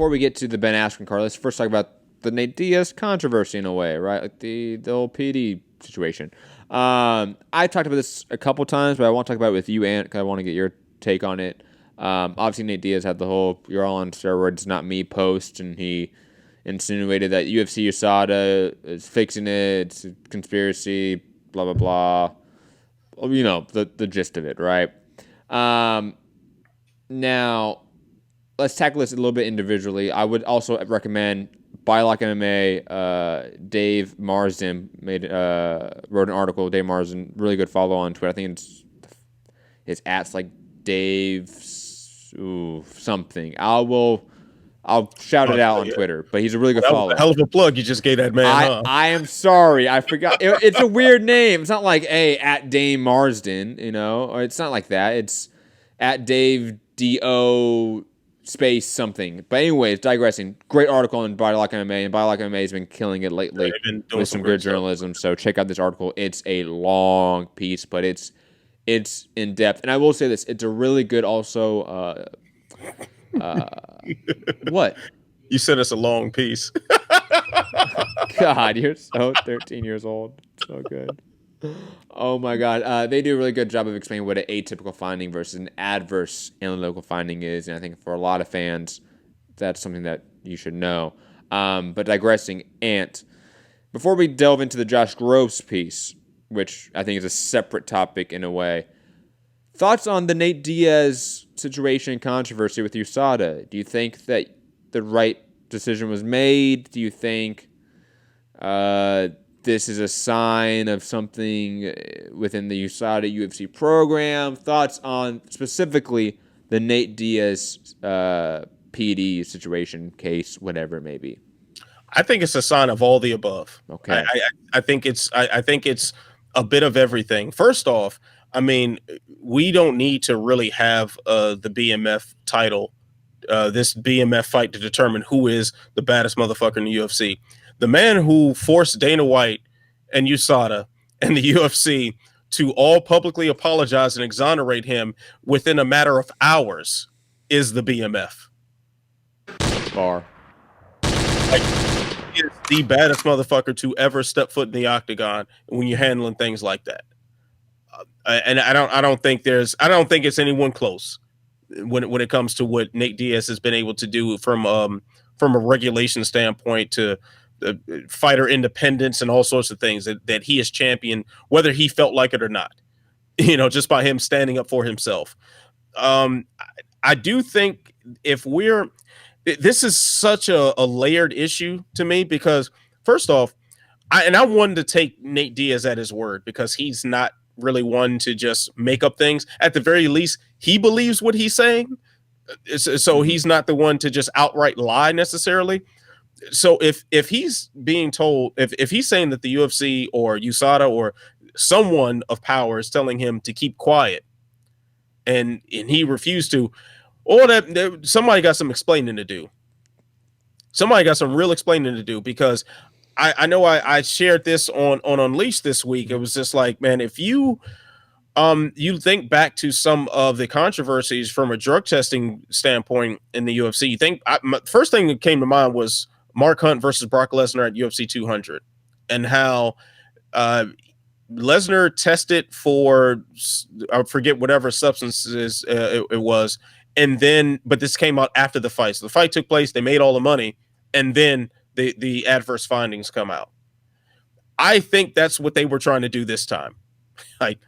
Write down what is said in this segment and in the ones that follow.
before we get to the Ben Askren card, let's first talk about the Nate Diaz controversy in a way, right? Like the old PD situation. I talked about this a couple times, but I won't talk about it with you, Ant, because I want to get your take on it. Obviously, Nate Diaz had the whole "you're all on steroids, not me" post, and he insinuated that UFC USADA is fixing it, it's a conspiracy, blah, blah, blah. You know, the gist of it, right? Now, let's tackle this a little bit individually. I would also recommend Bylock MMA. Dave Marsden wrote an article. Dave Marsden, really good follow on Twitter. I think his at's like Dave something. I'll shout it out on Twitter, but he's a really good follow. That was a hell of a plug you just gave that man. I am sorry, I forgot. It's a weird name. It's not like at Dave Marsden, you know, or it's not like that. It's at Dave Do space something. But anyways, digressing. Great article on Bylock MMA, and Bylock MMA has been killing it lately with some good journalism. So check out this article. It's a long piece, but it's in depth. And I will say this: it's a really good also. What? You said it's a long piece. God, you're so 13 years old. So good. Oh my God. They do a really good job of explaining what an atypical finding versus an adverse analytical finding is. And I think for a lot of fans, that's something that you should know. But digressing, Ant, before we delve into the Josh Groves piece, which I think is a separate topic in a way, thoughts on the Nate Diaz situation and controversy with USADA? Do you think that the right decision was made? Do you think this is a sign of something within the USADA UFC program? Thoughts on specifically the Nate Diaz PD situation, case, whatever it may be? I think it's a sign of all the above. Okay. I think it's a bit of everything. First off, I mean, we don't need to really have the BMF title, this BMF fight to determine who is the baddest motherfucker in the UFC. The man who forced Dana White and USADA and the UFC to all publicly apologize and exonerate him within a matter of hours is the BMF. Bar. Like, he is the baddest motherfucker to ever step foot in the octagon when you're handling things like that. And I don't think it's anyone close when it comes to what Nate Diaz has been able to do from a regulation standpoint to fighter independence and all sorts of things that he has championed, whether he felt like it or not, you know, just by him standing up for himself. I do think this is such a layered issue to me because first off, I wanted to take Nate Diaz at his word because he's not really one to just make up things. At the very least, he believes what he's saying. So he's not the one to just outright lie necessarily. So if he's being told, if he's saying that the UFC or USADA or someone of power is telling him to keep quiet and he refused to, or that somebody got some explaining to do. Somebody got some real explaining to do because I know I shared this on Unleashed this week. It was just like, man, if you think back to some of the controversies from a drug testing standpoint in the UFC, you think first thing that came to mind was Mark Hunt versus Brock Lesnar at UFC 200 and how Lesnar tested for, I forget whatever substances it was. And then, but this came out after the fight. So the fight took place, they made all the money, and then the adverse findings come out. I think that's what they were trying to do this time. Like,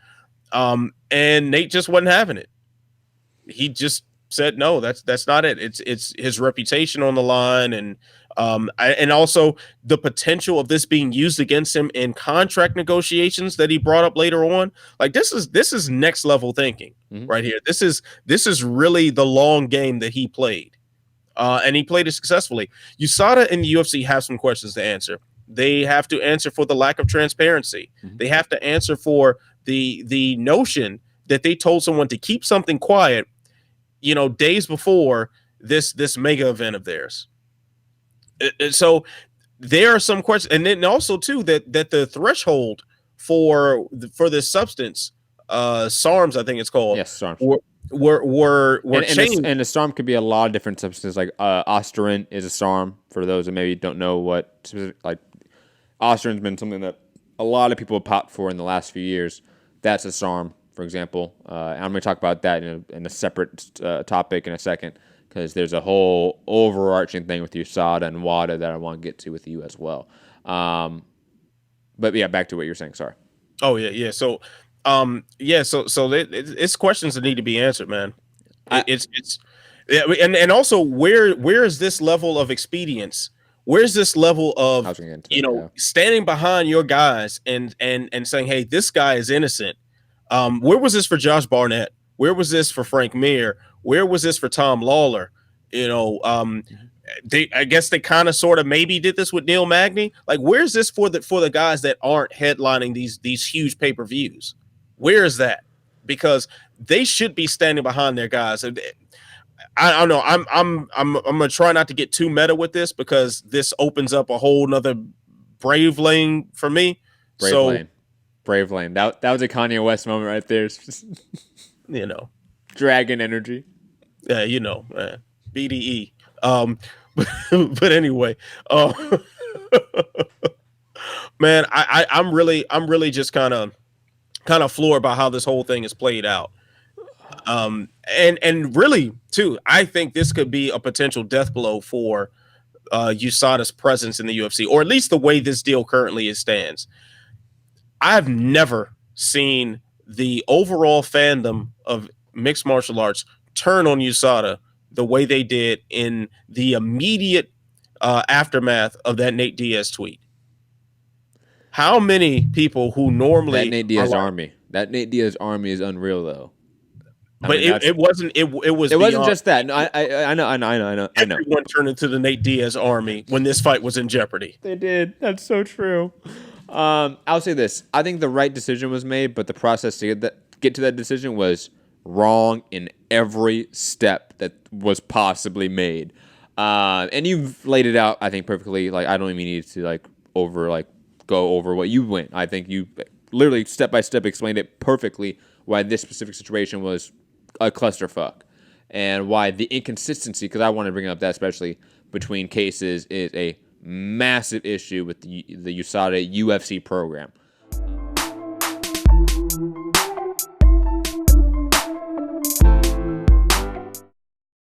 and Nate just wasn't having it. He just said, no, that's not it. It's his reputation on the line. And also the potential of this being used against him in contract negotiations that he brought up later on. Like this is next level thinking right here. This is really the long game that he played. And he played it successfully. USADA and the UFC have some questions to answer. They have to answer for the lack of transparency. They have to answer for the notion that they told someone to keep something quiet, you know, days before this mega event of theirs. So there are some questions, and then also too that the threshold for this substance, SARMs, I think it's called, yes, SARMs, were And changed. and a SARM could be a lot of different substances. Like Osterin is a SARM for those that maybe don't know what specific, like Osterin's been something that a lot of people have popped for in the last few years. That's a SARM, for example. I'm going to talk about that in a separate topic in a second because there's a whole overarching thing with USADA and WADA that I want to get to with you as well. But yeah, back to what you're saying. Sorry. Oh yeah. So it's questions that need to be answered, man. I, It's yeah, and also where is this level of expedience? Where's this level I of, was going to get into that. Yeah. standing behind your guys and saying, hey, this guy is innocent? Where was this for Josh Barnett? Where was this for Frank Mir? Where was this for Tom Lawler? I guess they kind of sort of maybe did this with Neil Magny. Like, where's this for the guys that aren't headlining these huge pay-per-views? Where is that? Because they should be standing behind their guys. I don't know. I'm gonna try not to get too meta with this because this opens up a whole nother brave lane for me. Brave Lane. That was a Kanye West moment right there. you know, Dragon energy. BDE. But anyway, man, I'm really just kind of floored by how this whole thing is played out. And really too, I think this could be a potential death blow for USADA's presence in the UFC, or at least the way this deal currently stands. I've never seen the overall fandom of mixed martial arts turn on USADA the way they did in the immediate aftermath of that Nate Diaz tweet. How many people who normally that Nate Diaz army is unreal though. But it wasn't. It wasn't just that. No, I know. Everyone turned into the Nate Diaz army when this fight was in jeopardy. They did. That's so true. I'll say this. I think the right decision was made, but the process to get to that decision was wrong in every step that was possibly made. And you've laid it out, I think, perfectly. Like, I don't even need to go over what you went. I think you literally step by step explained it perfectly why this specific situation was a clusterfuck and why the inconsistency, because I want to bring up that especially between cases, is a massive issue with the USADA UFC program.